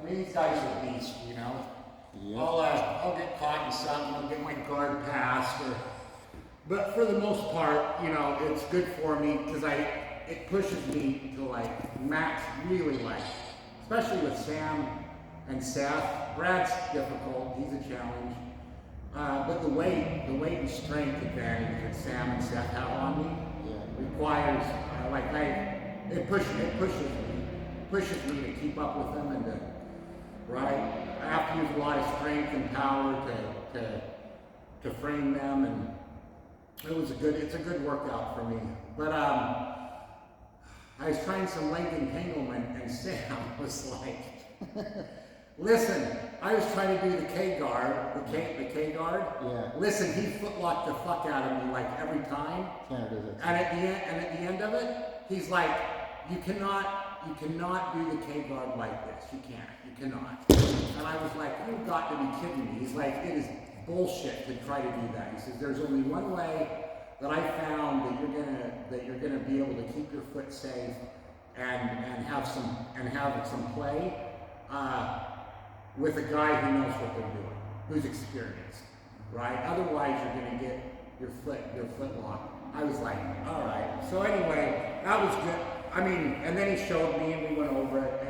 these guys are beasts, you know. Yeah. I'll get caught in something, I'll get my guard passed, but for the most part, you know, it's good for me because it pushes me to like max really like, especially with Sam and Seth. Brad's difficult, he's a challenge. But the weight and strength advantage that Sam and Seth have on me requires, it pushes me to keep up with them and to, right? I have to use a lot of strength and power to frame them, and it's a good workout for me. But I was trying some leg entanglement, and Sam was like, listen, I was trying to do the K guard, the K guard. Yeah. Listen, he footlocked the fuck out of me like every time. Can't do that. And at the end of it, he's like, you cannot do the K guard like this. You can't. You cannot. And I was like, you've got to be kidding me. He's like, it is bullshit to try to do that. He says, there's only one way that I found that you're gonna be able to keep your foot safe and have some play with a guy who knows what they're doing, who's experienced, right? Otherwise, you're gonna get your foot locked. I was like, all right. So anyway, that was good. I mean, and then he showed me, and we went over it,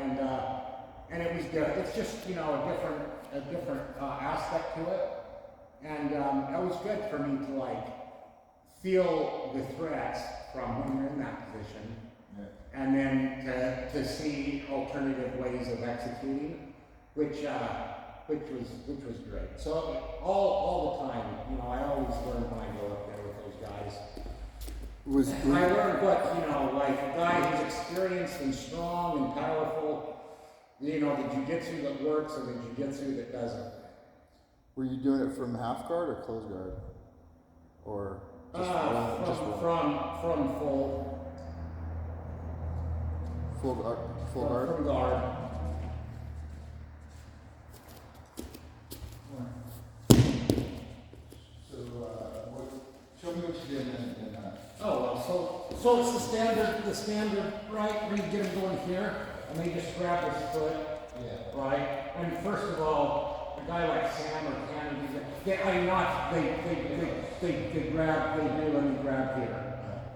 and it was good. It's just, you know, a different aspect to it, and it was good for me to like feel the threats from when you're in that position, and then to see alternative ways of executing, which was great. So all the time, you know, I always learn when I go up there with those guys. I learned what, you know, like a guy who's experienced and strong and powerful, you know, the jiu-jitsu that works and the jiu-jitsu that doesn't. Were you doing it from half guard or close guard? Or just from full guard? Full guard? From guard. So, show me what you did in Oh, well, so it's the standard, right, where you get them going here, and they just grab his foot, right? And first of all, a guy like Sam or Cannon, they grab here,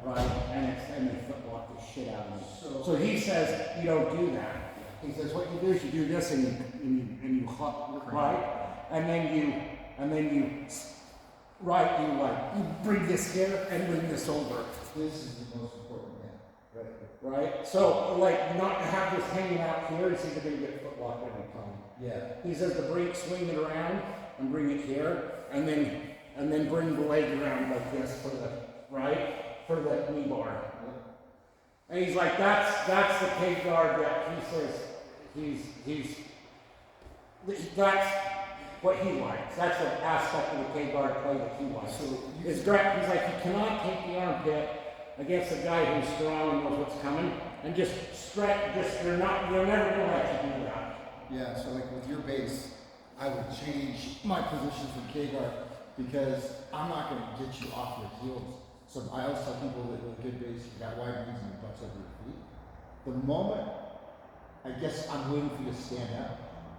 right? And they foot lock the shit out of me. So he says, you don't do that. He says, what you do is you do this and you hook, right? And then you bring this here and bring this over. This is the most important thing. Right? So, like, not to have this hanging out here, he says you're going to get foot locked every time. Yeah. He says to swing it around and bring it here, and then bring the leg around like this for the knee bar. And he's like, that's the K guard that he says that's what he likes. That's the aspect of the K guard play that he likes. So he's like, you cannot take the armpit against a guy who's strong and knows what's coming, and just stretch. You're never gonna let you do that. Yeah. So like with your base, I would change my position from K guard because I'm not going to get you off your heels. So I always tell people that with a good base, you got wide knees and your butt's over your feet. The moment I guess I'm waiting for you to stand up,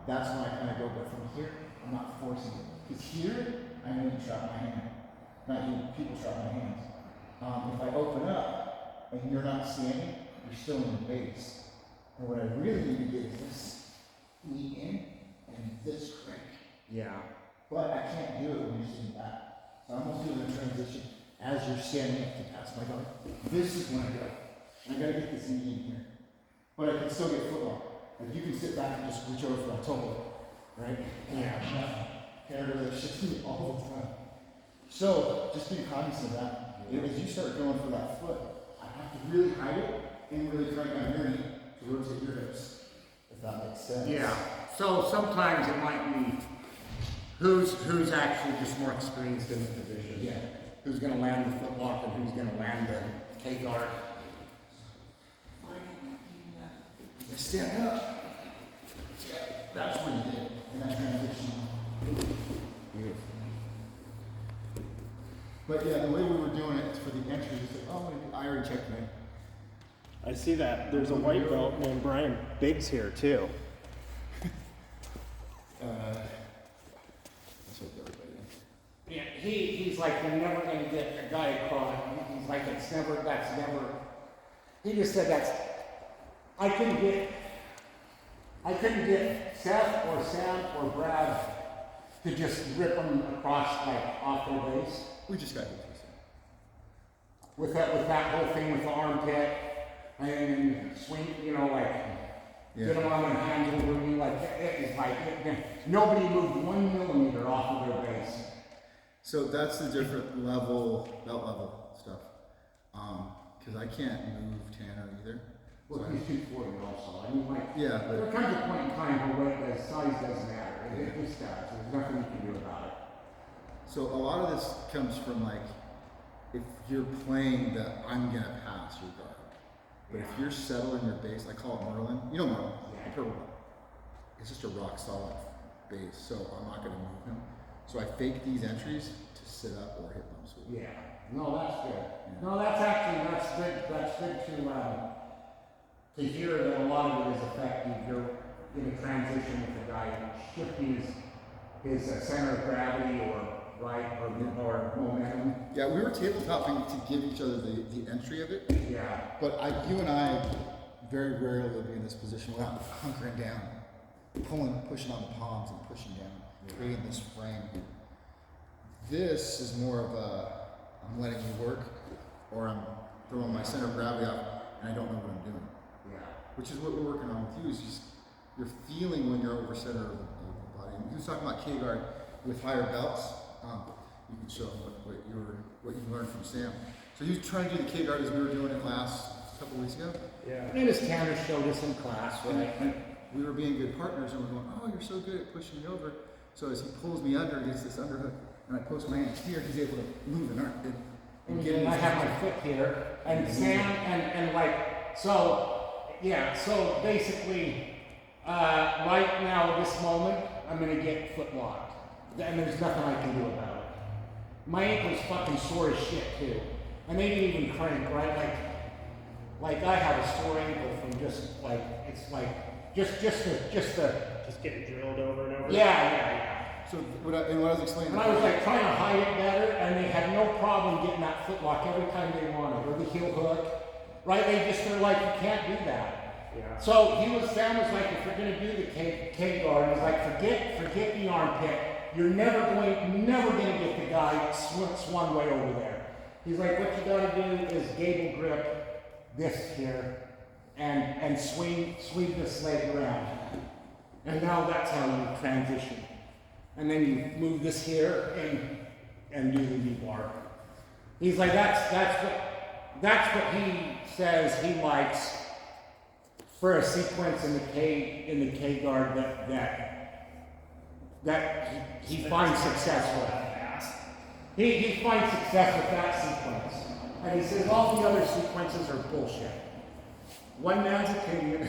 that's when I kind of go. But from here, I'm not forcing it. Because here, I know you trap my hand. Not you, people trap my hands. If I open up and you're not standing, you're still in the base. And what I really need to get is this knee in and this crank. Yeah. But I can't do it when you're sitting back. So I'm almost doing a transition as you're standing up to pass my guard. This is when I go. I gotta get this knee in here. But I can still get footlock. Like you can sit back and just reach over for my toe. Right? Yeah. Can't do that shit to me all the time. So just be cognizant of that. As you start going for that foot, I have to really hide it and really crank on your knee to rotate your hips, if that makes sense. Yeah. So sometimes it might be who's actually just more experienced in the position. Yeah. Who's going to land the foot lock and who's going to land the K guard. Stand up. That's what you did in that transition. Beautiful. But yeah, the way we were doing it for the entry, is like, oh, I already checked me. I see that. There's a white belt named Brian Biggs here too. That's what everybody. Yeah, he's like, you're never gonna get a guy caught. He's like, that's never. He just said I couldn't get Seth or Sam or Brad to just rip them across, like, off their base. We just got hit. With that whole thing with the armpit and swing, you know, like, get them on their hands over me, like, it is like, nobody moved 1 millimeter off of their base. So that's the different belt level stuff. Because I can't move Tanner either. Well, he's 240 also. I mean, like, yeah, but there comes a point in time where weight, size doesn't matter. It just does. There's nothing you can do about it. So a lot of this comes from, like, if you're playing that I'm gonna pass your guard. But if you're settled in your base, I call it Merlin. You know Merlin, the purple one. It's just a rock solid base, so I'm not gonna move him. So I fake these entries to sit up or hit bumps with. Yeah. No, that's good. Yeah. No, that's good. That's good to hear that a lot of it is effective. You're in a transition with the guy shifting his center of gravity or momentum. Yeah, we were tabletopping to give each other the entry of it. Yeah. But you and I very rarely will be in this position without hunkering down, pushing on the palms and pushing down, creating this frame. This is more of I'm letting you work, or I'm throwing my center of gravity out and I don't know what I'm doing. Yeah. Which is what we're working on with you, is just you're feeling when you're over center of the body. And he was talking about K-guard with higher belts. You can show them what you learned from Sam. So he was trying to do the K-guard as we were doing it last couple of weeks ago. Yeah. And as Tanner showed us in class, right? And we were being good partners, and we're going, oh, you're so good at pushing me over. So as he pulls me under against this underhook, and I post my hands here, he's able to move an arm and get. I have my foot here, and Sam and like so basically, right now at this moment, I'm gonna get foot locked, and there's nothing I can do about it. My ankle's fucking sore as shit too, and they didn't even crank, right? Like I have a sore ankle from just like it's like just getting drilled over and over. Yeah. So what I was explaining. And I was like trying to hide it better, and they had no problem getting that foot lock every time they wanted, or the heel hook, right? They're like, you can't do that. Yeah. So Sam was like, if you're gonna do the K guard, he's like, forget the armpit. You're never gonna get the guy swung way over there. He's like, what you gotta do is gable grip this here, and swing this leg around. And now that's how you transition. And then you move this here and do the knee bar. He's like, that's what he says he likes for a sequence in the K guard that he finds success with. He finds success with that sequence. And he says all the other sequences are bullshit. One man's opinion.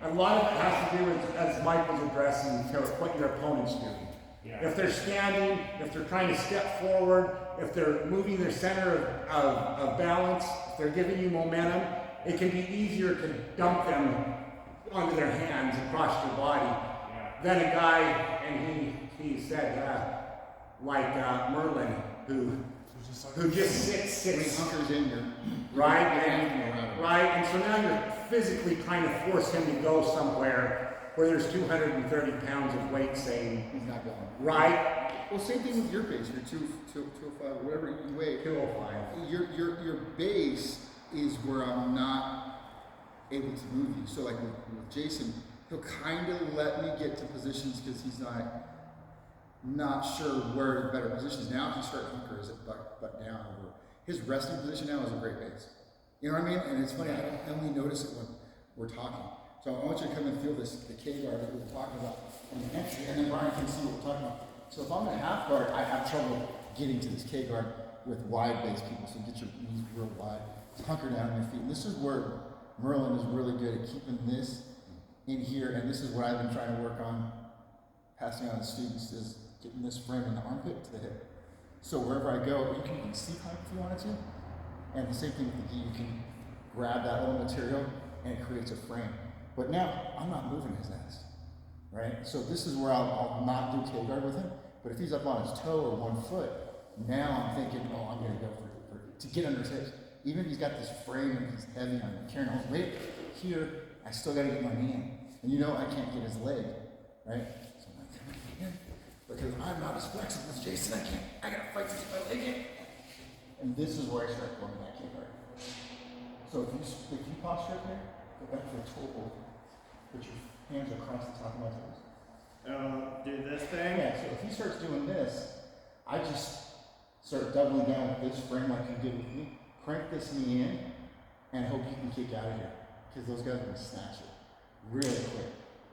A lot of it has to do with, as Mike was addressing, what your opponent's doing. Yeah. If they're standing, if they're trying to step forward, if they're moving their center of balance, if they're giving you momentum, it can be easier to dump them onto their hands across your body than a guy, and he said, like Merlin, who just sits hunkers in here. right, and so now you're physically trying to force him to go somewhere where there's 230 pounds of weight saying, He's not going. right? Well, same thing with your base. Your 205, whatever you weigh. 205. Your base is where I'm not able to move you. So like with Jason, he'll kind of let me get to positions because he's not sure where the better positions. Now he starts hunker his butt down over. His resting position now is a great base. You know what I mean? And it's funny, I don't only notice it when we're talking. So I want you to come and feel the K guard that we were talking about in the entry, and then Brian can see what we're talking about. So if I'm in a half guard, I have trouble getting to this K guard with wide base people. So get your knees real wide, hunker down on your feet. And this is where Merlin is really good at keeping this in here, and this is what I've been trying to work on, passing on to students, is getting this frame in the armpit to the hip. So wherever I go, you can even seat climb if you wanted to. And the same thing with the gi, you can grab that little material and it creates a frame. But now, I'm not moving his ass. right? So this is where I'll not do K-guard with him, but if he's up on his toe or 1 foot, now I'm thinking, oh, I'm gonna go to get under his hips. Even if he's got this frame and he's heavy, I'm carrying his weight, here, I still gotta get my knee in. And you know I can't get his leg, right? So I'm like, come in, because I'm not as flexible as Jason, I gotta fight to get my leg in. And this is where I start going to that K-guard. So if you posture up here, go back to a toe hold. Put your hands across the top of my toes. Do this thing. Yeah, so if he starts doing this, I just start doubling down with this frame like you did with me. Crank this knee in and hope you can kick out of here. Because those guys are gonna snatch it really quick.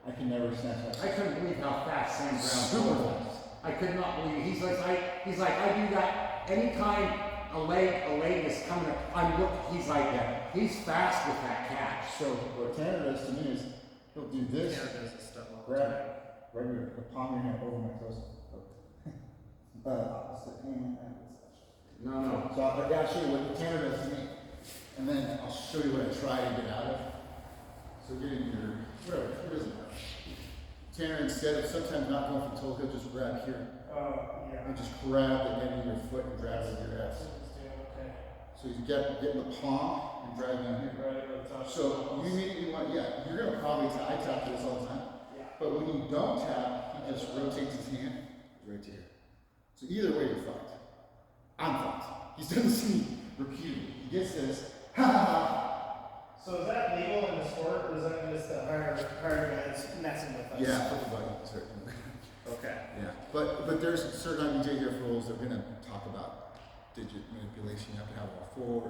I can never snatch that. I couldn't believe how fast Sam Brown Super was. fast. I could not believe it. He's like, I do that anytime a leg is coming up. I'm look. He's like that. He's fast with that catch. So what Tanner does to me is he'll do this, Tanner does this stuff all the grab time. right here, the palm of your hand over my toes. Opposite hand. No. So I'll show you what Tanner does to me, and then I'll show you what I try to get out of. So getting your whatever, it doesn't matter. Tanner, instead of sometimes not going for toe, he'll just grab here Yeah. and just grab the end of your foot and grab it with your ass. Okay. So you getting the palm and drag down here. Right over the top. So you immediately want, you're gonna probably I tap this all the time. Yeah. But when you don't tap, he just rotates his hand right to here. So either way, you're fucked. I'm fucked. He's done this to me repeatedly. He gets this, ha ha ha. So is that legal in the sport, or is that just the higher guys messing with us? Yeah, for the body, certainly. Okay. Yeah, but there's certain IBJJF rules that we're gonna talk about. Digit manipulation, you have to have all four.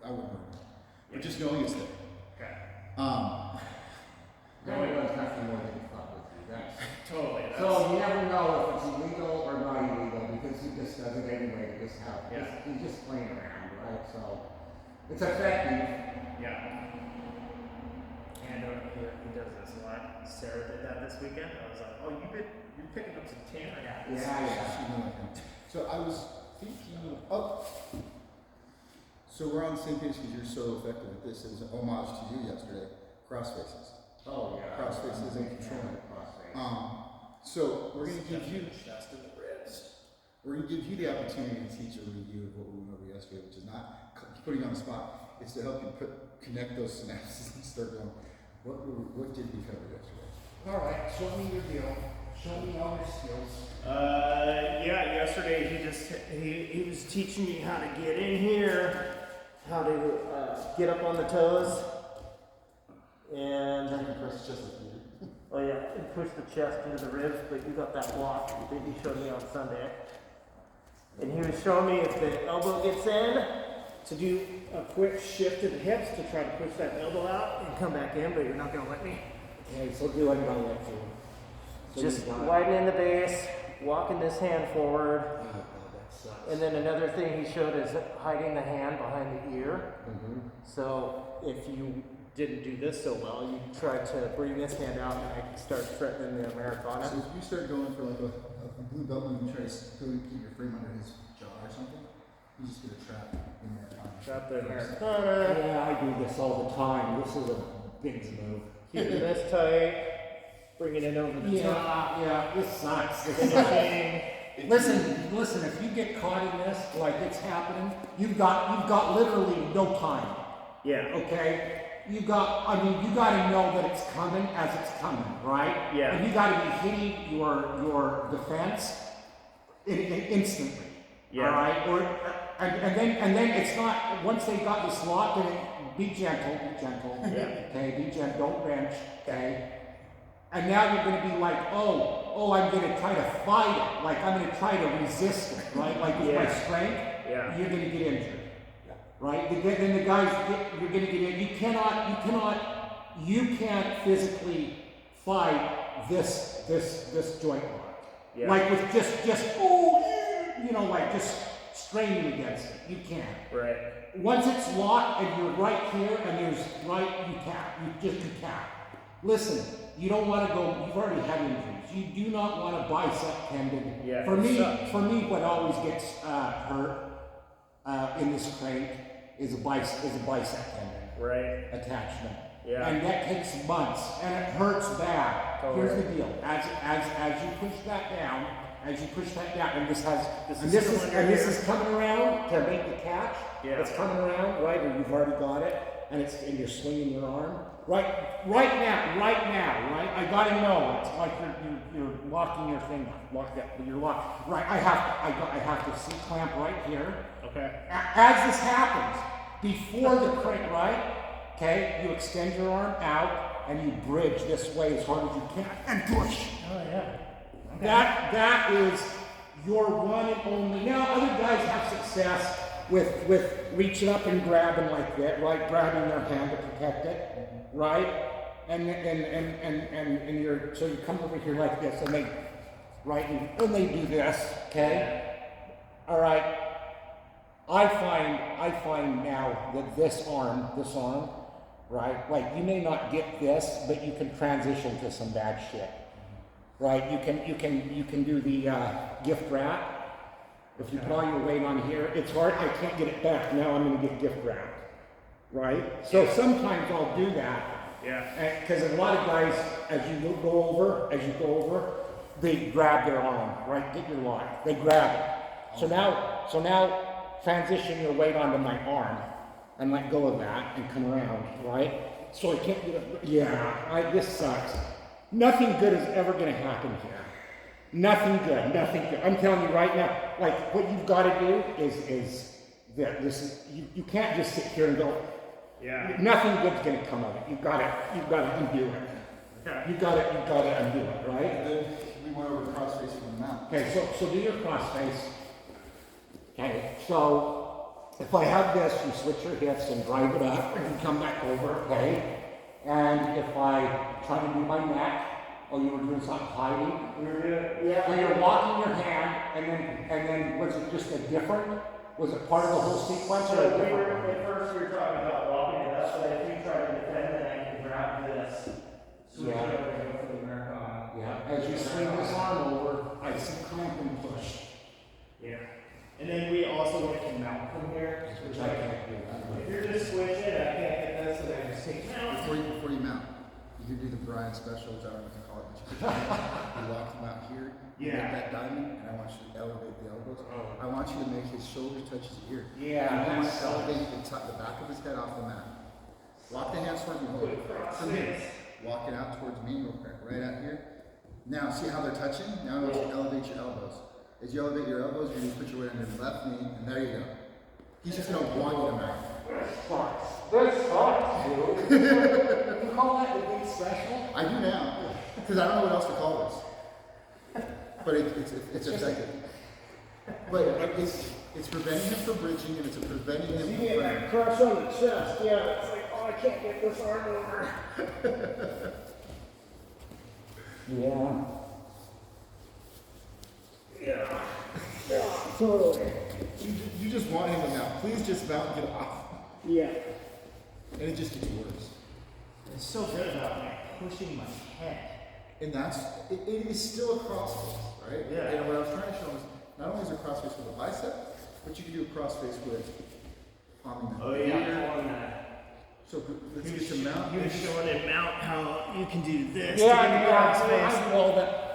I wouldn't worry about it. But just knowing it's there. Okay. No, it does nothing more than fuck with you. That's Totally. so you never know if it's illegal or not illegal because he just does it anyway to just have. Yeah. He's just playing around, right? So it's effective. Yeah. And he does this a lot. Sarah did that this weekend. I was like, oh, you're picking up some Tanner habits. Yeah. So I was thinking, so we're on the same page because you're so effective at this. It was an homage to you yesterday. Crossfaces. Oh yeah. Crossfaces and controlling. So we're gonna give you chest and the ribs. we're gonna give you the opportunity to teach a review of what we went over yesterday, which is not putting you on the spot. It's to help you connect those synapses and start going. What did we cover yesterday? All right. Show me your deal. Show me all your skills. Yeah, yesterday he was teaching me how to get in here, how to get up on the toes, and Press just like you. oh yeah, and push the chest into the ribs. But you got that block that he showed me on Sunday, and he was showing me if the elbow gets in, to do a quick shift to the hips to try to push that elbow out and come back in. But you're not gonna let me. Okay, so do like my left foot. So Just you got- widening the base, walking this hand forward. Oh, God, that sucks. And then another thing he showed is hiding the hand behind the ear. Mhm. So if you didn't do this so well, you try to bring this hand out and I can start threatening the Americana. So if you start going for like a blue belt and you try to keep your frame under his jaw or something, you just get a trap in there. Trap the Americana. Yeah, I do this all the time. This is a big move. Keeping this tight. Bringing it over the top. Yeah, this sucks. This sucks. Finishing. Listen, if you get caught in this, like it's happening, you've got literally no time, Yeah. okay? You gotta know that it's coming as it's coming, right? Yeah. And you gotta be hitting your defense instantly, Yeah. all right? And then it's not, once they got this locked in, be gentle, Yeah. okay? Be gentle, don't wrench, okay? And now you're going to be like, oh, I'm going to try to fight it. Like, I'm going to try to resist it, right? Like with my Yeah. strength, Yeah. you're going to get injured, right? Then the guys, you're going to get in. You can't physically fight this joint lock. Yeah. Like with just like just straining against it. You can't. Right. Once it's locked and you're right here and there's right, you tap. You tap. Listen, you don't want to go, you've already had injuries. You do not want a bicep tendon. Yeah, For it me, sucks. what always gets hurt in this crank is a bicep tendon Right. attachment. Yeah. And that takes months, and it hurts bad. Totally. Here's the deal, as you push that down, and this has, This and is this still is, under and this here. is coming around to make the catch. Yeah. It's coming around, right, or you've already got it, and you're swinging your arm. Right now, right? I gotta know, it's like you're locking your finger, you're locked, right, I have to see clamp right here. Okay. As this happens, before the crank, right? Okay, you extend your arm out and you bridge this way as hard as you can and push. Oh yeah. Okay. That is your one and only. Now other guys have success with reaching up and grabbing like that, right? Grabbing their hand to protect it, right? And you're so you come over here like this and they and they do this, okay? All right. I find now that this arm, right? Like you may not get this, but you can transition to some bad shit, right? You can do the gift wrap. If you put all your weight on here, it's hard. I can't get it back. Now I'm going to get gift wrapped, right? So sometimes I'll do that. Yeah. Because a lot of guys, as you go over, they grab their arm, right? Get your lock. They grab it. So now. Transition your weight onto my arm and let go of that and come around, right? So I can't get it. Yeah, this sucks. Nothing good is ever going to happen here. Nothing good. I'm telling you right now, like what you've got to do is that you can't just sit here and go. Yeah. Nothing good's going to come of it. You've got to undo it. Okay. You've got to undo it, right? Then we went over crossface from the mount. Okay, so do your cross face. Okay, so if I have this, you switch your hips and drive it up and you come back over, okay? And if I try to do my neck, or you were doing something hiding, or you're locking your hand, and then was it just was it part of the whole sequence or a So different one? at first we were talking about walking it up, but if you try to defend, then I can grab this, switch it Yeah. over and go for the Americana. Yeah, as you swing this arm over, I see clamp and push, Yeah. And then we also can mount from here. which I can't do. If you're just switching, I can't get this, and I just take mount. Before you mount, you can do the Brian special, which I don't know what to call it, but you lock him out here, you Yeah. get that diamond, and I want you to elevate the elbows. Oh. I want you to make his shoulder touch his ear. Yeah, I want that's- to elevate the back of his head off the mat. Lock the hands towards me, hold it. From here. Walk it out towards me real quick, right out here. Now, see how they're touching? Now I want you to elevate your elbows. As you elevate your elbows, you're going to put your weight on your left knee, and there you go. He's just going to want you to mount. This sucks, dude. You call that the big special? I do now, because I don't know what else to call this. But it's effective. But it's preventing him from bridging, and it's preventing him You get that crush on the chest, yeah, it's like, oh, I can't get this arm over. Yeah. Yeah. Yeah, totally. You just want him to mount. Please just mount and get off. Yeah. And it just gets worse. It's so good about like pushing my head. And it is still a crossface, right? Yeah. And what I was trying to show is not only is it a crossface with a bicep, but you can do a crossface with palming the Oh yeah, on that. So let's get to mount. He was showing in mount how you can do this Yeah, to get the crossface. I know that.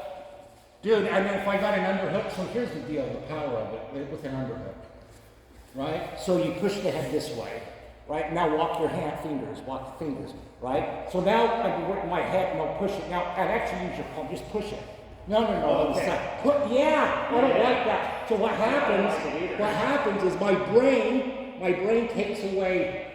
Dude, and then if I got an underhook, so here's the deal, the power of it with an underhook. Right? So you push the head this way. Right? Now walk your fingers, right? So now I'm working my head and I'll push it. Now, and actually use your palm, just push it. No. Okay. I don't like that. So what happens is my brain takes away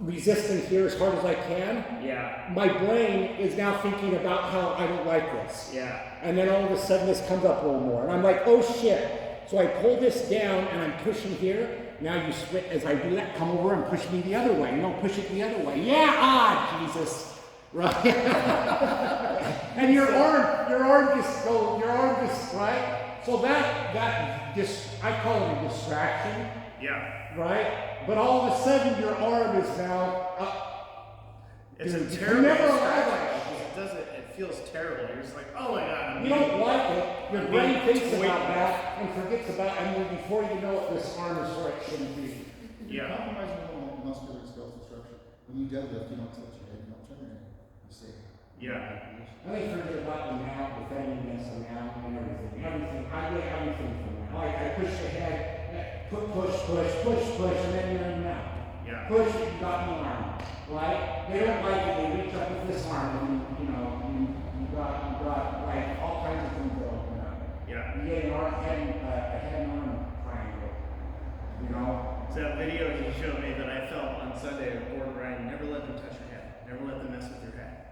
resisting here as hard as I can. Yeah. My brain is now thinking about how I don't like this. Yeah. And then all of a sudden this comes up a little more. And I'm like, oh shit. So I pull this down and I'm pushing here. Now you switch, as I do that, come over and push me the other way. No, push it the other way. Yeah, Jesus. Right? And your arm just, right? So I call it a distraction. Yeah. Right? But all of a sudden your arm is now up. It's Dude, a you terrible never distraction allow that. because it doesn't. It feels terrible. You're just like, oh my god. You don't like it. Your I'm brain being thinks tweaked. about that and forgets about, and then before you know it, this arm is where it shouldn't be. Yeah. Compromising the muscular and skeletal structure. The you deadlift, you don't touch your head, you don't turn your head. You stay. Yeah. I think forget about the mount, defendingness, the mount, and everything. Everything. I get everything from that. Like I push the head, push, and then you're in the mount. Yeah. Push, you got the arm. Right? They don't like it. They reach up with this arm, and you got like all kinds of things that open up. Yeah. You get an arm, a head and arm triangle. You know. So that video you showed me that I felt on Sunday with Gordon Ryan, never let them touch your head. Never let them mess with your head.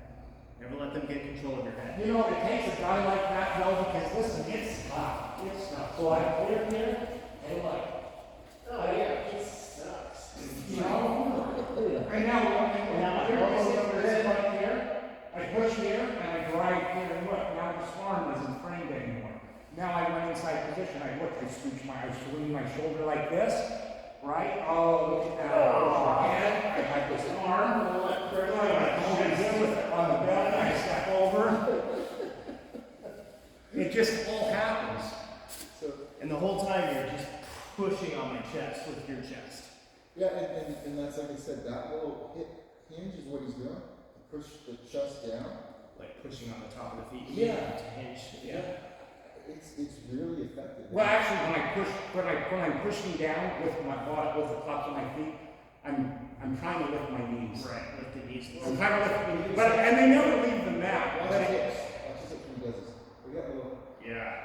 Never let them get control of your head. You know, it takes a guy like that, though, because listen, it's tough. It's tough. So I put it here, and like, oh yeah, it sucks. You know? And now here I sit for this right here. I push here, and I drive here, and look, now this arm isn't framed anymore. Now I went inside position, I swing my shoulder like this, right? Oh, look at that. And I have this arm, I hold it here with it on the bed, I step over. It just all happens. So, and the whole time you're just pushing on my chest with your chest. Yeah, and that's like I said, that little hinge is what he's doing. Push the chest down. Like pushing on the top of the feet. Yeah. To hinge. Yeah. It's really effective. Well, actually, when I'm pushing down with my body, with the tops of my feet, I'm trying to lift my knees. Right. Lift the knees. I'm trying to lift my knees, and they never leave the mat. Watch But his it, hips. Watch his hips when he does this. We got a little. Yeah.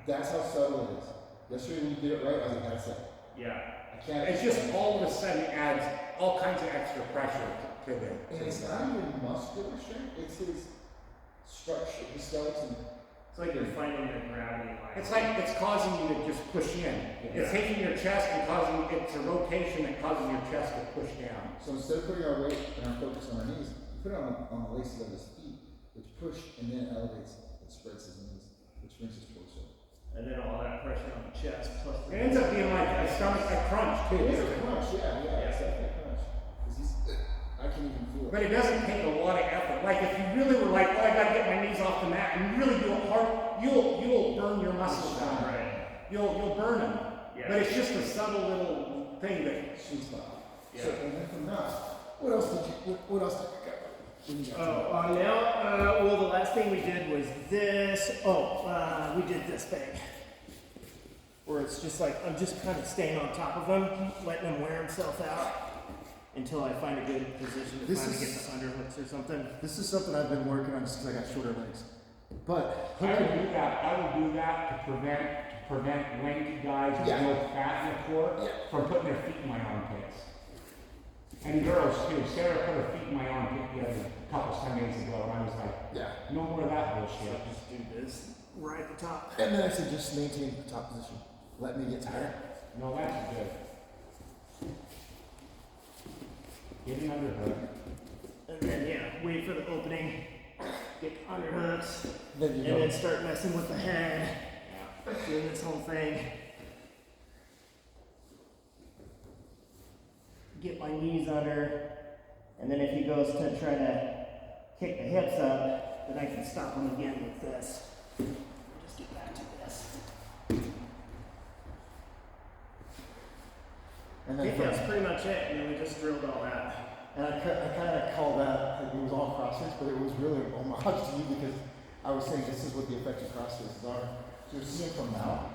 That's how subtle it is. Yesterday when you did it right, I was like, that's it. Yeah. I can't. it's just all of a sudden adds all kinds of extra pressure to the. And it's not even muscular strength, it's his structure, his skeleton. It's like you're finding the gravity line. It's like it's causing you to just push in. It's taking your chest and causing it's a rotation that causes your chest to push down. So instead of putting our weight and our focus on our knees, you put it on the laces of his feet, which push and then elevates, it spreads his knees, which brings his torso. And then all that pressure on the chest plus the It ends up being like a stomach a crunch too. It is a crunch, yeah, it's definitely a crunch. 'Cause I can even feel it. But it doesn't take a lot of effort. Like if you really were like, oh, I gotta get my knees off the mat, and you really do it hard, you'll burn your muscles down. Right. You'll burn them. Yeah. But it's just a subtle little thing that. Sweet spot. Yeah. So, and then from that, what else did you cover? What do you got? Well, the last thing we did was this. We did this thing. Where it's just like, I'm just kind of staying on top of him, letting him wear himself out until I find a good position to This finally get is- the underhooks or something. This is something I've been working on just because I got shorter legs. But I would do that to prevent lanky guys with Yeah. no fat in the core from putting their feet in my armpits. And girls too. Sarah put her feet in my armpit the other couple Sundays ago, and I was like, yeah. no more of that bullshit. Just do this right at the top. And then I said just maintain the top position. Let me get tired. No, that's good. Get an underhook. And then, wait for the opening, get the underhooks, Then you and go. then start messing with the head, doing this whole thing. Get my knees under, and then if he goes to try to kick the hips up, then I can stop him again with this. Just get back to this. And I then think that's pretty much it, and then we just drilled all that. and I kind of call that, like, it was all CrossFit, but it was really an homage to you because I was saying this is what the effective CrossFits are. So you're seeing from now.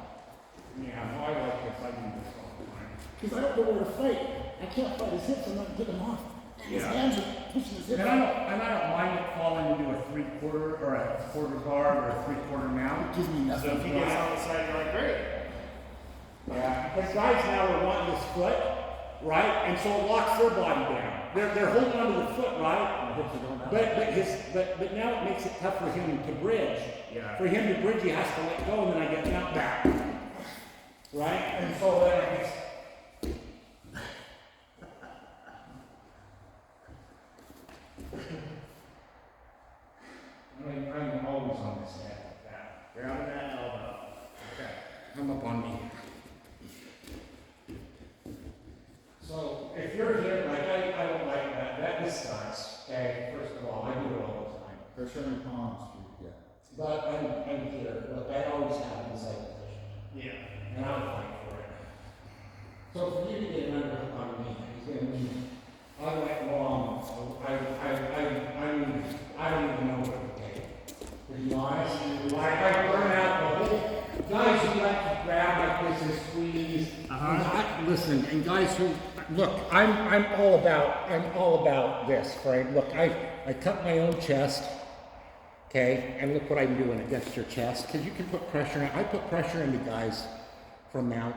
Yeah, no, I like this. I do this all the time. Because I don't know where to fight. I can't fight his hips, I'm not getting him off. His hands are pushing his hips. And I don't mind it falling into a 3/4 or a quarter guard or a 3/4 mount. It gives me So nothing. if he gets on the side, you're like, great. Yeah, because guys now are wanting this foot, right? And so it locks their body down. They're holding onto the foot, right? My hips are going out. But now it makes it tough for him to bridge. Yeah. For him to bridge, he has to let go, and then I get knocked back. Right? And so then it gets. I'm always on this head like that. Grabbing that elbow. Okay, come up on me. So if you're here, like I don't like that. That sucks. Okay, first of all, I do it all the time. Pressure on your palms, yeah. But I'm here. But that always happens like this. Yeah. And I'll fight for it. So for you to get an underhook on me, it's gonna mean I went long listening, and guys who look, I'm all about this, Frank. Look, I cut my own chest, okay, and look what I'm doing against your chest, because you can put pressure. I put pressure into guys from mount,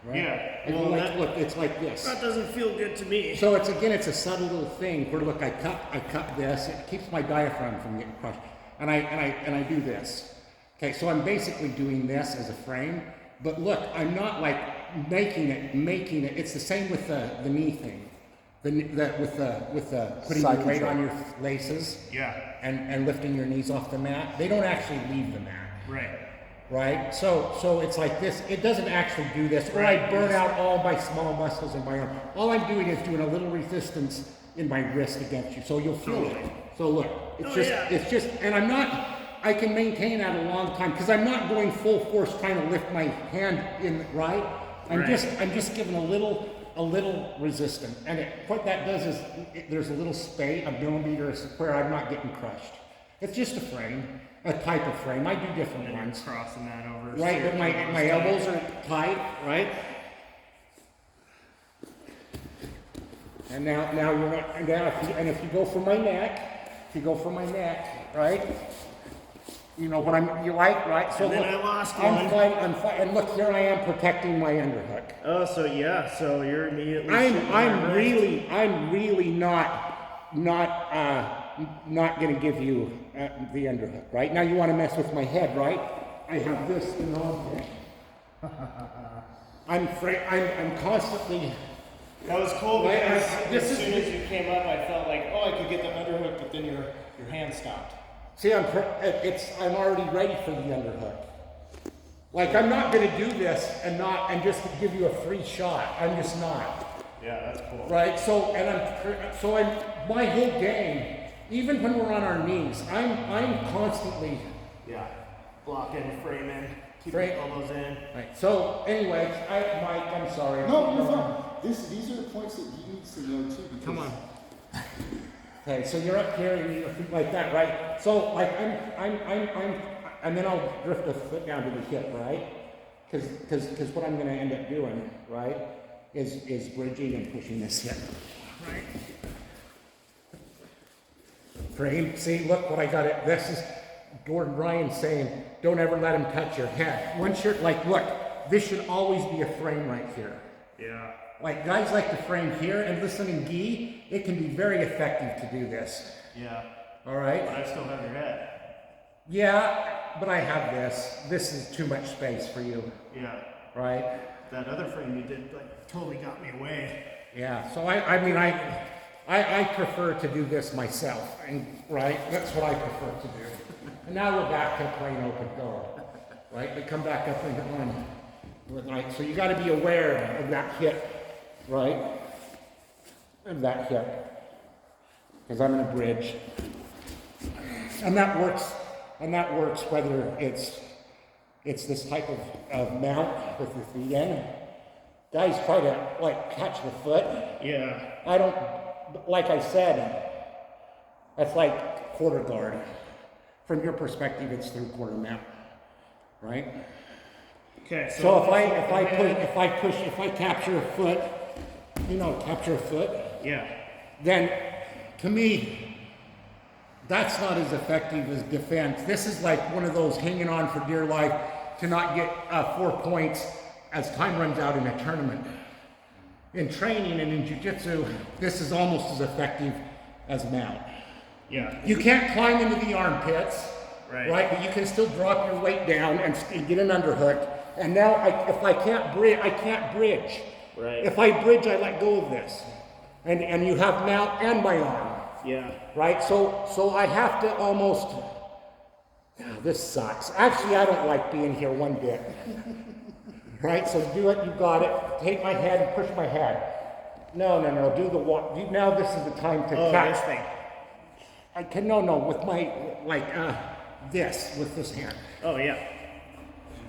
right? Yeah, And well, like, look, it's like this. That doesn't feel good to me. So it's a subtle little thing where look, I cut this. It keeps my diaphragm from getting crushed, and I do this. Okay, so I'm basically doing this as a frame. But look, I'm not like making it. It's the same with the knee thing. With the putting Side your weight control. on your laces. Yeah. And lifting your knees off the mat. They don't actually leave the mat. Right. Right? So it's like this. It doesn't actually do this. Or I burn out all my small muscles in my arm. All I'm doing is doing a little resistance in my wrist against you. So you'll feel it. So look, it's just, and I can maintain that a long time because I'm not going full force trying to lift my hand in, right? I'm just giving a little resistance. And what that does is there's a little space, a millimeter where I'm not getting crushed. It's just a frame. A type of frame. I do different And ones. you're crossing that over. Right, but my elbows are tight, right? And now you're not, and if you go for my neck, right? You know what you like, right? So And then look, I lost I'm one. fine, and look, here I am protecting my underhook. Oh, so you're immediately. I'm really not going to give you the underhook, right? Now you want to mess with my head, right? I have this, you know. I'm constantly. That was cool Right, because this as is- soon as you came up, I felt like, oh, I could get the underhook, but then your hand stopped. See, I'm already ready for the underhook. Like I'm not going to do this and just give you a free shot. I'm just not. Yeah, that's cool. Right. So I'm my whole game. Even when we're on our knees, I'm constantly. Yeah, blocking, framing, keeping Frame. elbows in. Right. So anyways, Mike, I'm sorry. No, you're fine. These are the points that he needs to know too. Because Come on. Okay, so you're up here and you're like that, right? So like I'm, and then I'll drift a foot down to the hip, right? Because what I'm going to end up doing, right, is bridging and pushing this hip, right? Frame. See, look what I got. This is Gordon Ryan saying, don't ever let him touch your head. Once you're like, look, this should always be a frame right here. Yeah. Like guys like to frame here and listen in gi, it can be very effective to do this. Yeah. All right? But I still have your head. Yeah, but I have this. This is too much space for you, Yeah. right? That other frame you did like totally got me away. Yeah, so I prefer to do this myself, and right? That's what I prefer to do. And now we're back to plain open go, right? We come back up into one, right? So you got to be aware of that hip, right? Of that hip, because I'm in a bridge, and that works whether it's this type of mount with the feet in. Guys try to like catch the foot. Yeah. I don't, like I said, that's like quarter guard. From your perspective, it's 3/4 mount, right? Okay. So if I capture a foot, capture a foot, Yeah. then to me, that's not as effective as defense. This is like one of those hanging on for dear life to not get 4 points as time runs out in a tournament. In training and in jiu-jitsu, this is almost as effective as mount. Yeah. You can't climb into the armpits, Right. But you can still drop your weight down and get an underhook. And now, if I can't bridge, I can't bridge. Right. If I bridge, I let go of this, and you have mount and my arm. Yeah. Right? So I have to almost. This sucks. Actually, I don't like being here one bit. Right? So do it. You got it. Take my head and push my head. No. Do the walk. Now this is the time to catch. This thing. I can no with my this with this hand Oh, yeah.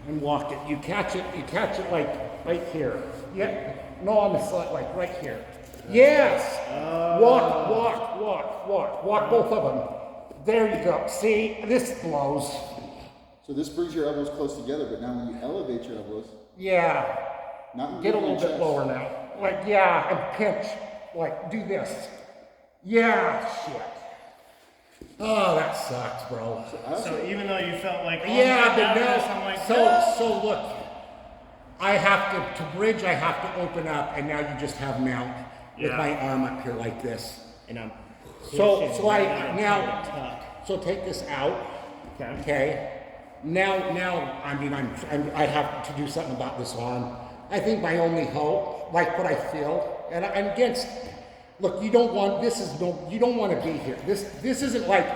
and walk it. You catch it like right here. Yeah. No, on the side, like right here. Yes. Walk both of them. There you go. See, this blows. So this brings your elbows close together, but now when you elevate your elbows, Yeah. not Get a your little bit chest. lower now. like, yeah, and pinch, like, do this. Yeah, shit. Oh, that sucks, bro. So even though you felt like, oh, Yeah, I'm but down no. this, I'm like, So look, I have to bridge, I have to open up, and now you just have mount with Yeah. my arm up here like this. and I'm So pushing I down now, to the tuck. so take this out. Okay. Okay. Now, I mean, I have to do something about this arm. I think my only hope, like what I feel, and I'm against. Look, you don't want. You don't want to be here. This isn't like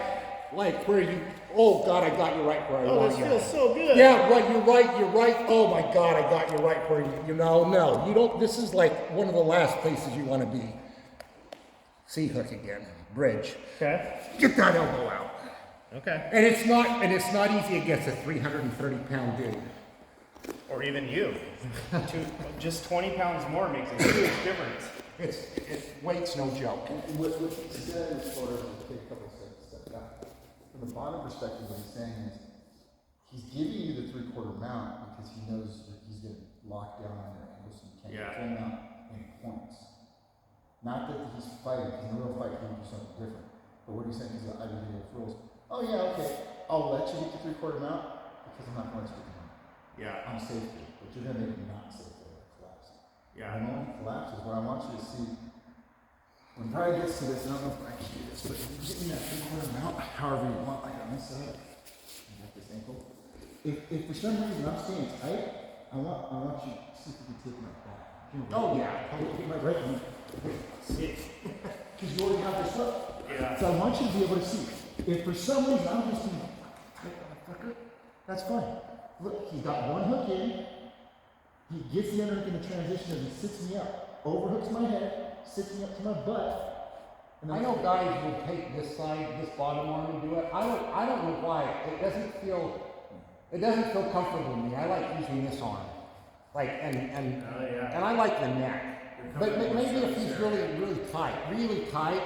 where you. Oh God, I got you right where I Oh, want this you. feels so good. Yeah, right. You're right. Oh my God, I got you right where you know. No, you don't. This is like one of the last places you want to be. C hook again. Bridge. Okay. Get that elbow out. Okay. And it's not easy against a 330-pound dude. Or even you. Just 20 pounds more makes a huge difference. It's weight's no joke. What he said as far as take a couple steps back. From the bottom perspective, what he's saying is he's giving you the 3/4 mount because he knows that he's going to lock down on your ankles so you can't Yeah. get full mount in points. Not that he's fighting, because in a real fight he would do something different. But what he's saying is that I would give rules. Oh yeah, okay, I'll let you get the 3/4 mount because I'm not going to get the mount. Yeah. I'm safe here, but you're going to make me not safe there, collapse. Yeah. And the moment it collapses, what I want you to see, when Brian gets to this, I don't know if I can do this, but you get me that 3/4 mount, however you want, like on this side, and like this ankle. If for some reason I'm staying tight, I want you to see if you can take my back. Oh, yeah. Take my right knee. Because you already have this up. Yeah. So I want you to be able to see. If for some reason I'm just being motherfucker, that's fine. Look, he's got one hook in. He gets the other hook in the transition and he sits me up. Overhooks my head, sits me up to my butt. And I know guys will take this side, this bottom arm and do it. I don't know why. It doesn't feel comfortable to me. I like using this arm. Like and Oh, yeah. and I like the neck. But maybe if he's really tight,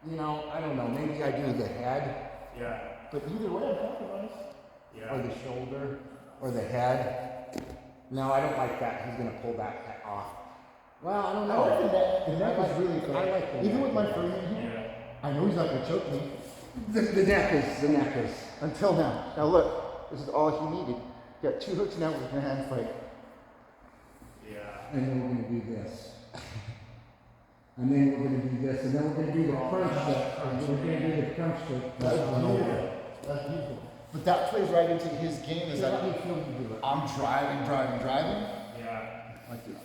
you know, I don't know, maybe I do the head Yeah. But either way, I'm compromised. Yeah. or the shoulder or the head. No, I don't like that. He's gonna pull that off. Well, I don't I know. like the neck is really fun. I like the Even neck. with my frame in here, Yeah. I know he's not going to choke me. The neck is. Until now. Now look, this is all he needed. You got 2 hooks now with a hand fight. Yeah. And then we're gonna do this. And then we're gonna do this, and then we're gonna do the crunch shot. We're gonna do the crunch shot. That's beautiful. That's beautiful. But that plays right into his game is Let that me feel you do it. I'm driving. Yeah. Like this.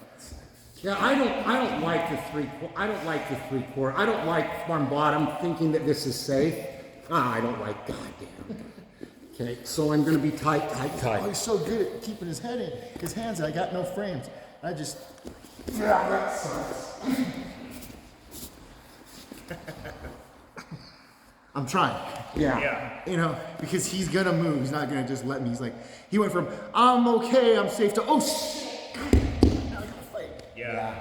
Yeah, I don't like the three-quarter. I don't like on bottom thinking that this is safe. I don't like, goddamn. Okay, so I'm gonna be tight. Oh, he's so good at keeping his head in. His hands, I got no frames. I just. Yeah, that sucks. I'm trying. Yeah. Yeah. You know, because he's gonna move. He's not gonna just let me. He's like, he went from I'm okay, I'm safe to oh shit. Now I gotta fight. Yeah.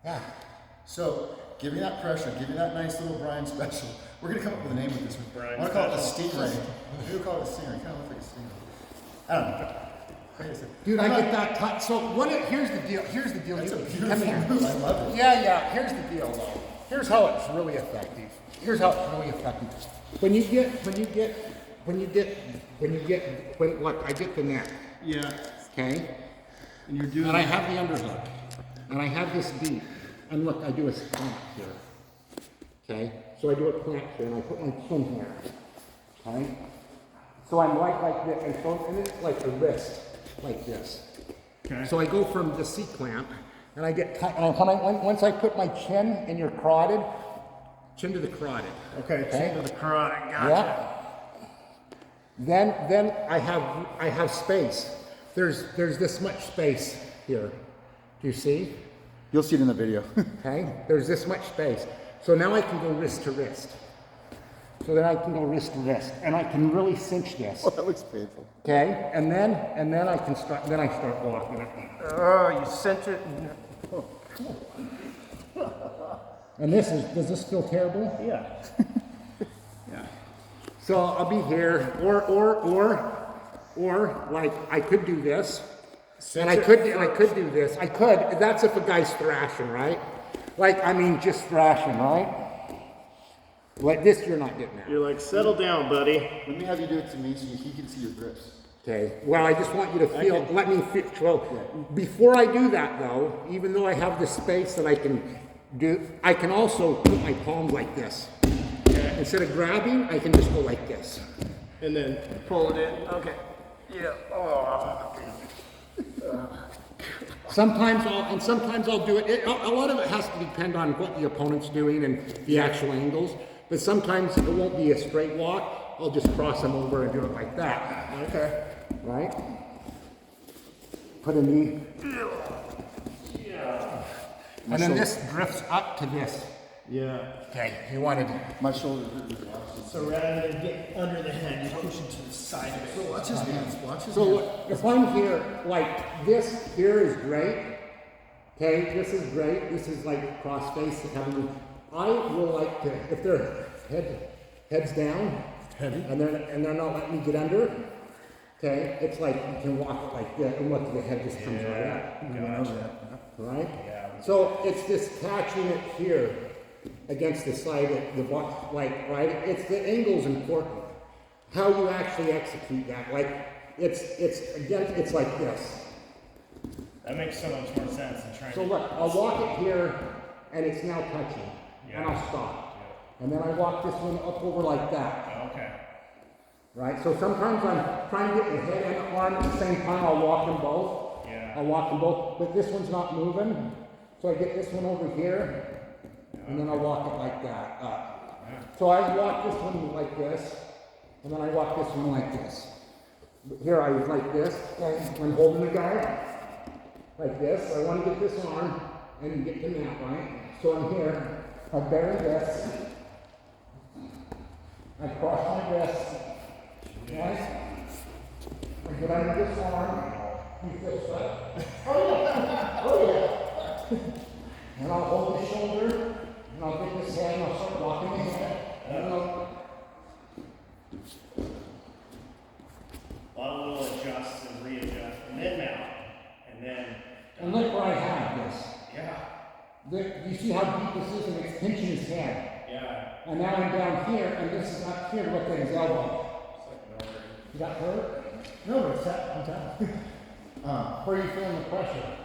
Yeah. So give me that pressure. Give me that nice little Brian special. We're gonna come up with a name with this one. Brian I want to call it the Special. Stingray. Maybe we'll call it a Stinger. It kind of looks like a Stinger. I don't know. Like I said, Dude, I I'm get not- that tight. So here's the deal. That's a Come beautiful here. move. I love it. Yeah. Here's the deal, though. Here's how it's really effective. When I get the neck, Yeah. okay, And you're doing. and I have the underhook, and I have this beat, and look, I do a clamp here, okay. So I do a clamp here, and I put my chin here, okay. So I'm like this, and it's like the wrist, like this. Okay. So I go from the C clamp, and I get tight. Once I put my chin in your carotid, chin to the carotid. Okay. Chin to the carotid. Gotcha. Yeah. Then I have space. There's this much space here. Do you see? You'll see it in the video. Okay. There's this much space. So now I can go wrist to wrist. So then I can go wrist to wrist, and I can really cinch this. That looks painful. Okay. And then I can start. Then I start walking it. Oh, you sent it. And does this feel terrible? Yeah. Yeah. So I'll be here, or like I could do this. And I could do this. I could. That's if a guy's thrashing, right? Like, I mean, just thrashing, right? Like this, you're not getting at. You're like, settle down, buddy. Let me have you do it to me so he can see your grips. Okay. Well, I just want you to feel. Let me feel. So before I do that, though, even though I have the space that I can do, I can also put my palms like this. Okay. Instead of grabbing, I can just go like this. And then pull it in. Okay. Yeah. Oh. Sometimes I'll do it. A lot of it has to depend on what the opponent's doing and the actual angles. But sometimes it won't be a straight walk. I'll just cross them over and do it like that. Okay. Right? Put a knee. And then this drifts up to this. Yeah. Okay, you wanted. My shoulder. So rather than get under the head, you're pushing to the side of it. So watch his hands. Watch his hands. So if I'm here, like this here is great. Okay, this is great. This is like cross face. I will like to, if they're heads down, Heavy. and they're not letting me get under. Okay, it's like you can walk it like that, and look, the head just comes right up. You know that. Right? So it's just catching it here against the side of the box, like, right? It's the angle's important. How you actually execute that, like, it's like this. That makes so much more sense than trying So look, I'll walk it here, and it's now touching, and I'll stop. And then I walk this one up over like that, Okay. right? So sometimes I'm trying to get the head and the arm at the same time, I'll walk them both. Yeah. I'll walk them both, but this one's not moving. So I get this one over here, and then I'll walk it like that up. So I walk this one like this, and then I walk this one like this. But here I was like this, and when holding the guy, like this. I want to get this arm and get the mat, right? So I'm here, I bury this, I cross my wrist, right? I get under this arm, you feel stuck. Oh yeah. And I'll hold the shoulder, and I'll get this head, and I'll start walking the head. And I'll, A lot of little adjusts and readjust, and then mount, and then. and look where I have this. Yeah. You see how deep this is, and it's pinching his head. Yeah. And now I'm down here, and this is up here, look at his elbow. It's like an over. You got hurt? No, but it's that on top. Where are you feeling the pressure?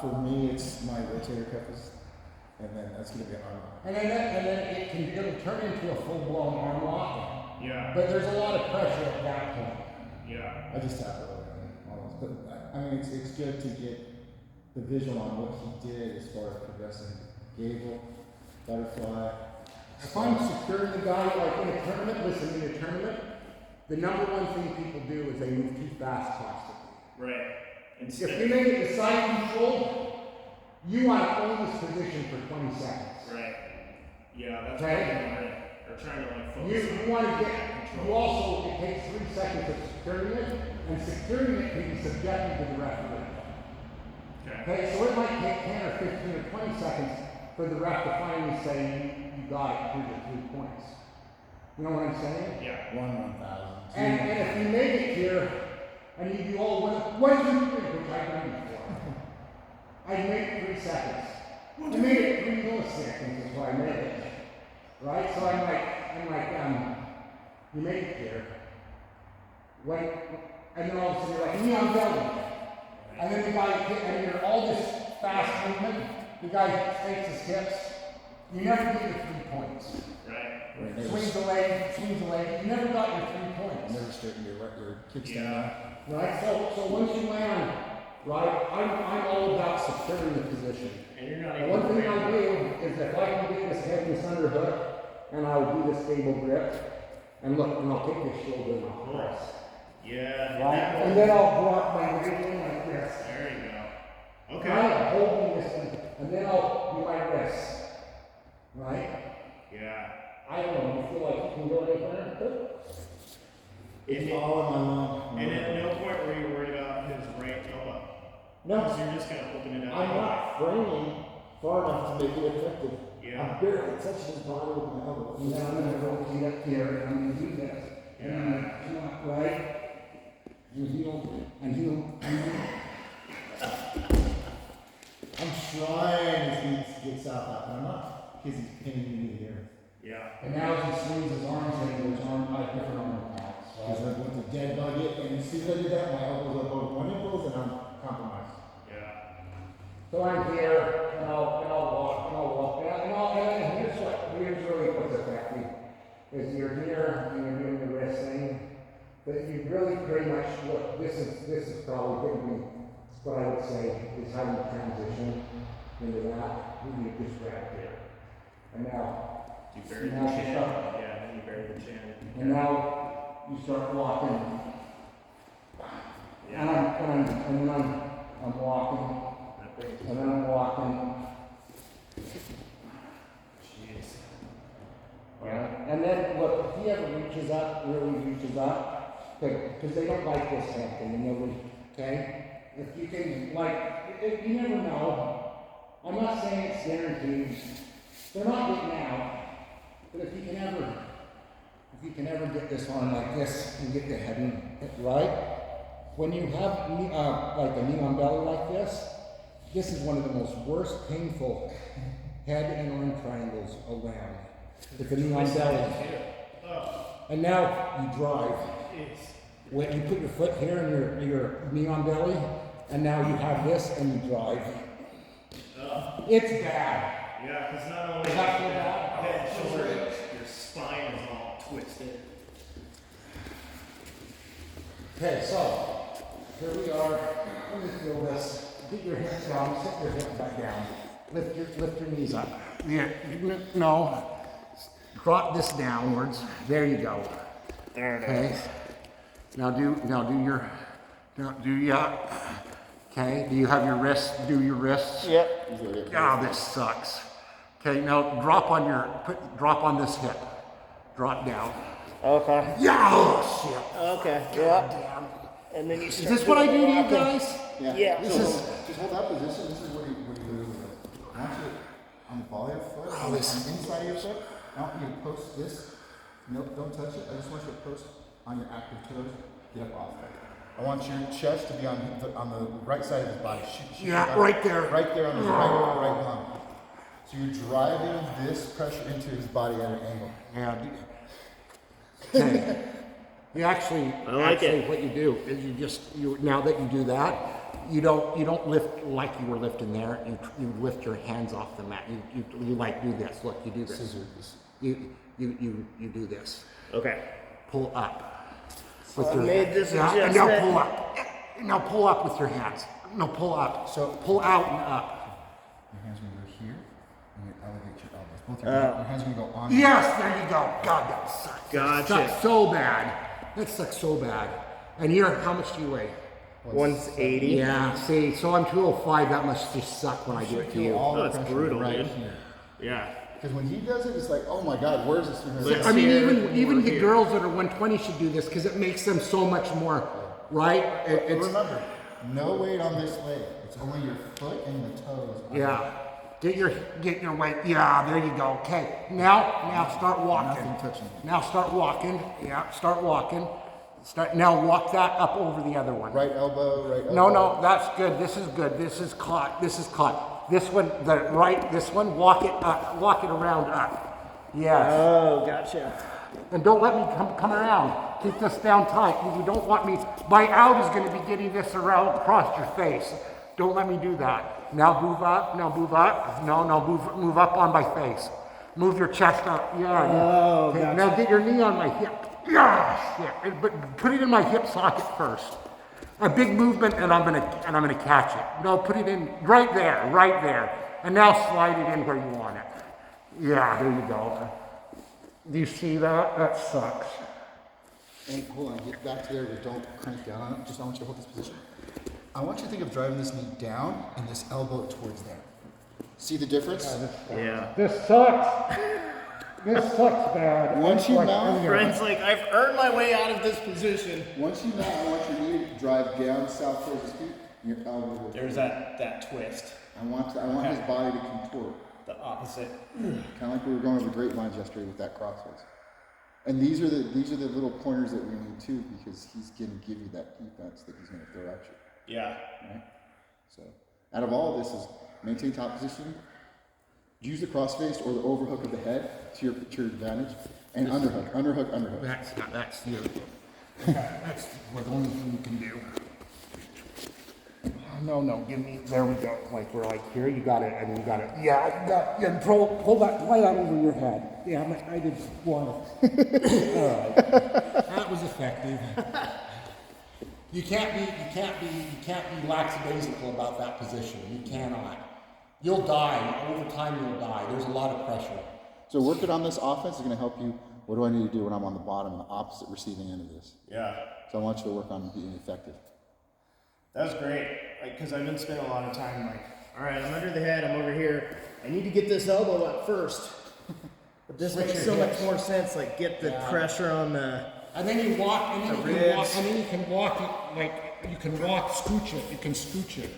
For me, it's my rotator cuff is, and then that's gonna be an arm lock. And then it'll turn into a full-blown arm lock. Yeah. But there's a lot of pressure at that point. Yeah. I just tap it over almost, but I mean, it's good to get the visual on what he did as far as progressing gable, butterfly. If I'm securing the guy, like in a tournament, listen, in a tournament, the number one thing people do is they move too fast constantly. Right. If you make it the side control, you want to own this position for 20 seconds. Right. Yeah, that's Okay. what I'm doing. Or trying to like focus. You want to get, you also, it takes 3 seconds of securing it, and securing it can be subjected to the referee. Okay. Okay, so it might take 10 or 15 or 20 seconds for the ref to finally say, you got it, here's your 3 points. You know what I'm saying? Yeah. 1,000. And if you make it here, and you do all one, 2, 3, which I've done before, I made 3 seconds. I made it 3 milliseconds is what I made it. Right? So I'm like, you make it here. When, and then all of a sudden you're like, I'm done. And then the guy, and you're all this fast movement, the guy takes his hips, you never get your 3 points. Right. Right, Swings the leg, you never got your 3 points. never straighten your kickstand Yeah. Right? So once you land, right, I'm all about securing the position. And you're not The even. one thing I do is if I can get this head in this underhook, and I'll do the stable grip, and look, and I'll take this shoulder and I'll press. Yeah. Right? And then I'll drop my leg in like this. There you go. Okay. Right? Holding this one, and then I'll do my wrist. Right? Yeah. I don't know, you feel like you can go anywhere? It's all in my mind. And at no point were you worried about his right elbow. No. So you're just kind of opening it up. I'm not framing far enough to make it effective. Yeah. I'm barely touching his body with my elbow. And then I'm gonna rotate up here, and I'm gonna do this. Yeah. And I'm gonna come up, right? And he'll, I'm trying to get south out, but I'm not, because he's pinning me to the earth. Yeah. And now as he swings his arms in, his arm, like different arm attacks. Because I went to dead bug it, and as soon as I did that, my elbows above one ankles, and I'm compromised. Yeah. So I'm here, and I'll walk, and here's really what's affecting, is you're here, and you're doing the wrist thing, but you really pretty much, look, this is probably going to be, what I would say, is how you transition into that, you just grab here. And now, You bury the Now you chin. start. Yeah, then you bury the chin. and now you start walking, Yeah. and then I'm walking, That brings and then I'm walking. Jeez. Right. And then, look, if he ever reaches up, really reaches up, because they don't like this happen, and nobody, okay? If you can, you never know. I'm not saying it's guaranteed. They're not getting out. But if you can ever get this on like this and get the head in, right? When you have like a knee on belly like this is one of the most worst painful head and arm triangles around. If the knee on belly. And now you drive. When you put your foot here and your knee on belly, and now you have this and you drive. It's bad. Yeah, because not only Is that so bad? head, shoulder, your spine is all twisted. Okay, so here we are. Let me feel this. Get your hips down. Sit your hips back down. Lift your knees up. Yeah, no. Drop this downwards. There you go. There it Okay. Now do ya. Okay. Do you have your wrists? Do your wrists? Yep. Oh, this sucks. Okay. Now drop on this hip. Drop down. Okay. Yeah. Oh shit. Okay. Yeah. Damn. And then you Is start this what I do to you walking. guys? Yeah. This is just hold that position. This is what you literally do. I want you on the ball of your foot, on the inside of your foot. I want you to post this. Nope, don't touch it. I just want you to post on your active toes. Get up off it. I want your chest to be on the right side of his body. Shoot Yeah, your right there. Right there on his right lung. So you're driving this pressure into his body at an angle. Yeah. Okay. You actually, what you do is now that you do that, you don't lift like you were lifting there. You lift your hands off the mat. You like do this. Look, you do this. Scissors. You do this. Okay. Pull up. So I made this and adjustment. now pull up. Now pull up with your hands. No, pull up. So- pull out and up. Your hands gonna go here, and you elevate your elbows. Both your hands gonna go on. Yes, there you go. God, that sucks. Gotcha. That sucks so bad. That sucks so bad. And how much do you weigh? 180. Yeah, see, so I'm 205. That must just suck when I do it to you. All the it's pressure brutal, right dude. here. Yeah. Because when he does it, it's like, oh my God, where's this 300? I mean, here, even we're the here. girls that are 120 should do this because it makes them so much more, right? It's Remember, no weight on this leg. It's only your foot and the toes. yeah. Get your weight. Yeah, there you go. Okay. Now start walking. Nothing touching. Now start walking. Yeah, start walking. Now walk that up over the other one. Right elbow, right elbow. No, that's good. This is good. This is caught. This one, this one, walk it up, walk it around up. Yes. Oh, gotcha. And don't let me come around. Keep this down tight. You don't want me, my out is going to be getting this around across your face. Don't let me do that. Now move up, No, move up on my face. Move your chest up. Yeah. Oh, Okay, gotcha. now get your knee on my hip. Yeah, shit. But put it in my hip socket first. A big movement, and I'm gonna catch it. No, put it in right there, and now slide it in where you want it. Yeah, there you go. Do you see that? That sucks. And hold on, get back to there, but don't crank down on it. Just I want you to hold this position. I want you to think of driving this knee down and this elbow towards there. See the difference? Yeah. This sucks. This sucks bad. Once you Like, mount, Brent's like, I've earned my way out of this position. Once you mount, I want your knee to drive down south towards his feet. And your elbow. will- There's that twist. I want his body to contort. The opposite. Kind of like we were going over grapevines yesterday with that crossface. And these are the little pointers that we need too, because he's going to give you that defense that he's going to throw at you. Yeah. Right? So, out of all of this is maintain top position, use the crossface or the overhook of the head to your advantage, and underhook. That's the only thing you can do. No, give me, there we go. Like, we're like here, you got it, and you got it. Yeah, pull that play out over your head. Yeah, I did one. All right. That was effective. You can't be lackadaisical about that position. You cannot. You'll die. Over time, you'll die. There's a lot of pressure. So working on this offense is going to help you. What do I need to do when I'm on the bottom, the opposite receiving end of this? Yeah. So I want you to work on being effective. That was great, because I've been spending a lot of time like, all right, I'm under the head, I'm over here. I need to get this elbow up first. But this Switch makes your so much hips. more sense. Like, get the pressure on the. And then you walk, and then The you can walk, ribs. and then you can walk it like you can walk, scooch it. You can scooch it.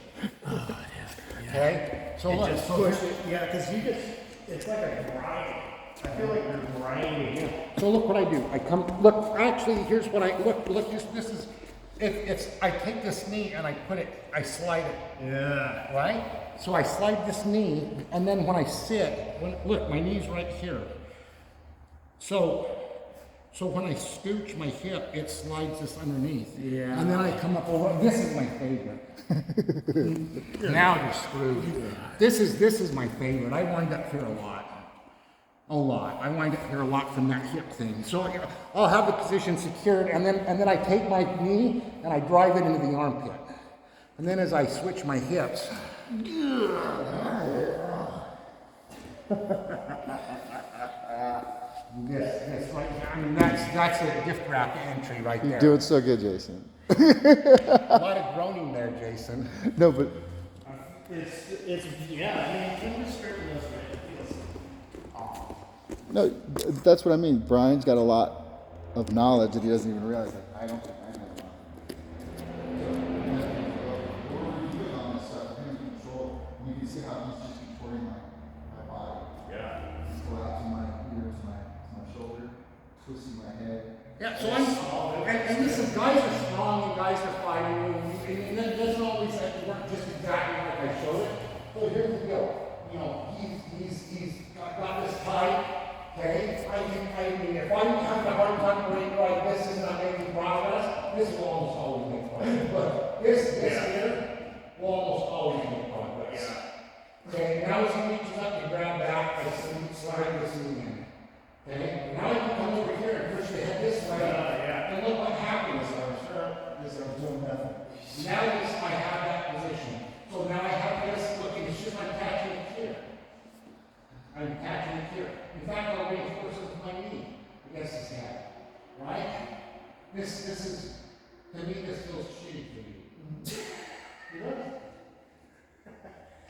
Okay. So look, Just so push it. Yeah, because you just. It's like a grind. I feel like you're grinding. So look what I do. I come, look, actually, here's what I, look, this is, it's, I take this knee and I slide it, Yeah. right? So I slide this knee, and then when I sit, look, my knee's right here. So when I scooch my hip, it slides this underneath. Yeah. And then I come up over, this is my favorite. Now you're screwed. This is my favorite. I wind up here a lot. I wind up here a lot from that hip thing. So I'll have the position secured, and then I take my knee and I drive it into the armpit. And then as I switch my hips, this right here, I mean that's a gift wrap entry right there. You're doing so good, Jason. A lot of groaning there, Jason. No, but It's yeah. I mean, when you're stripping this, it feels. no, that's what I mean. Brian's got a lot of knowledge that he doesn't even realize. Like, I don't think I know. You can see how he's just contorting my body. Yeah. Go out to my ears, my shoulder, twisting my head. Yeah, so and listen, guys are strong and guys are fighting, and it doesn't always work just exactly like I showed it. So here's the deal, you know, he's got this tight, okay? I mean, if I'm having a hard time breaking like this is not making progress, this will almost always make progress. But this here will almost always make progress. Okay, now as he reaches up to grab back, I slide this knee in. Okay, now I can come over here and push the head this way. And look what happens. I was doing nothing. Now I have that position. So now I have this, look, it's just I'm catching it here. I'm catching it here. In fact, I'll reinforce it with my knee against his head. Right? This is, to me, this feels shitty for you.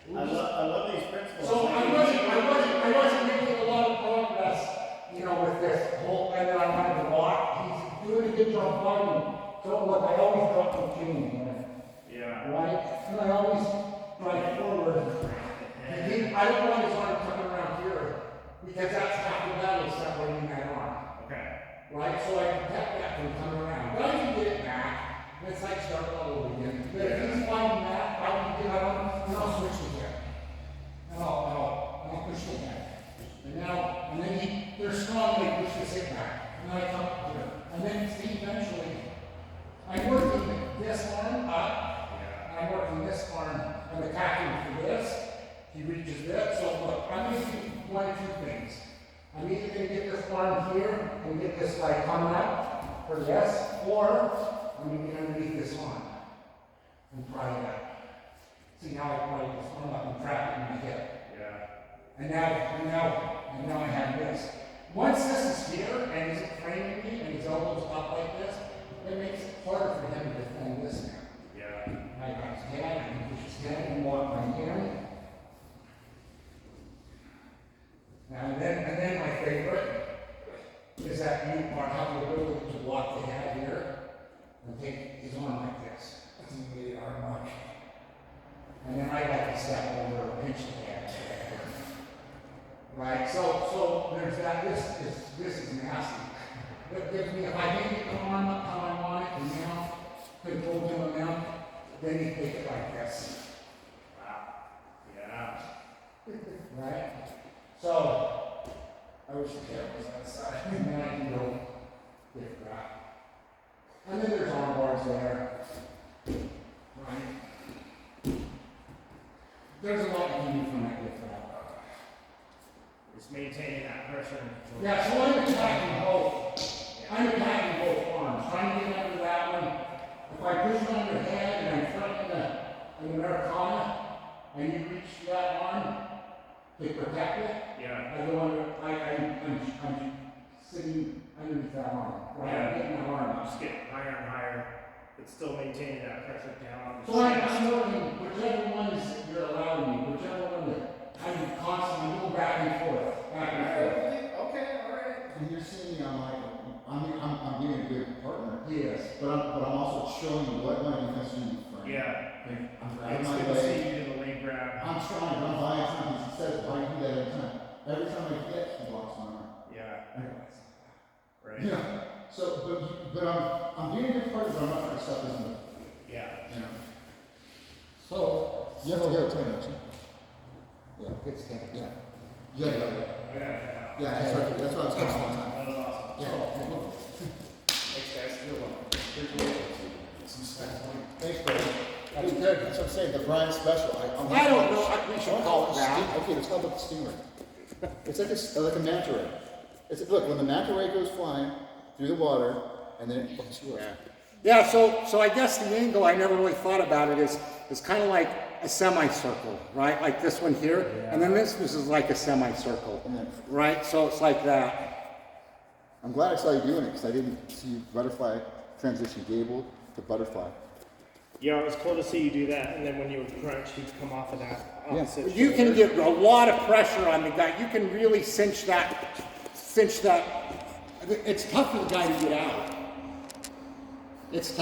You know? I love these principles. So I wasn't making a lot of progress, you know, with this whole, and then I wanted to walk. He's doing a good job fighting. So look, I always drop the chin, Yeah. right? And I always drive forward. I don't want his arm coming around here, because that's half the battle separating that arm. Okay. Right? So I protect that from coming around. But I can get it back, and it's like starting all over again. But if he's fighting that, I can get out, and I'll switch it here. And I'll push it back. And then they're strong, they push this hip back. And then I come up here. And then see, eventually, I'm working this arm up, and I'm working this arm, and attacking for this. He reaches this. So look, I'm going to do one of two things. I'm either going to get this arm here and get this like coming up for this, or I'm going to get underneath this arm and pry it up. See, now I pry this arm up and trap it in my hip. And now I have this. Once this is here and he's framing me and his elbows up like this, it makes it harder for him to defend this now. I got his head, I can push his head and walk my hand. And then my favorite is that you have the ability to block the head here and take his arm like this. That's an immediate arm lock. And then I like to step over and pinch the head. Right, so there's that. This is nasty. That gives me, if I can get the arm up how I want it, and now control him amount, then you take it like this. right? So, I wish the camera was on the side. and then I can go get that. And then there's arm bars there, right? There's a lot you can do from that gift wrap. Just maintaining that pressure and control. Yeah, so I'm attacking both. I'm attacking both arms, trying to get under that one. If I push it on your head and I'm fronting in the Americana, and you reach that arm to protect it, Yeah. I go under, I'm sitting underneath that arm, right? Yeah. I'm getting that arm I'm up. just getting higher and higher, but still maintaining that pressure down. So I'm working whichever ones you're allowing me, whichever one that I'm constantly going back and forth, back and forth. Okay, alright. And you're seeing me on my, I'm being a good partner, Yes. but I'm also showing you what my defense is in front. Yeah. I'm It's grabbing my good to leg. see you do the leg grab. I'm strong, but I'm buying time. He says, why do you do that every time? Every time I get, he blocks my arm. Yeah. Right. Yeah. So, but I'm being a good partner, but I'm not trying to stuff this in the, Yeah. you know. So, You have to get a 10, don't you? yeah, it's kind of, Yeah. You gotta go. Yeah. Yeah, that's right. That's what I was talking about. That was awesome. Yeah. Thanks, guys. You're welcome. Thanks, buddy. That's Dude, good. That's what I'm saying, the Brian special. I don't know, we should call it that. Okay, let's call it the stingray. It's like a manta ray. Look, when the manta ray goes flying through the water, and then it fucking swirls. Yeah, so I guess the angle, I never really thought about it, is kind of like a semicircle, right? Like this one here, and then this is like a semicircle, And then, right? So it's like that. I'm glad I saw you doing it, because I didn't see butterfly transition gable to butterfly. Yeah, it was cool to see you do that, and then when you would crunch, you'd come off of that opposite. You can shoulder. get a lot of pressure on the guy. You can really cinch that. It's tough for the guy to get out. It's tough.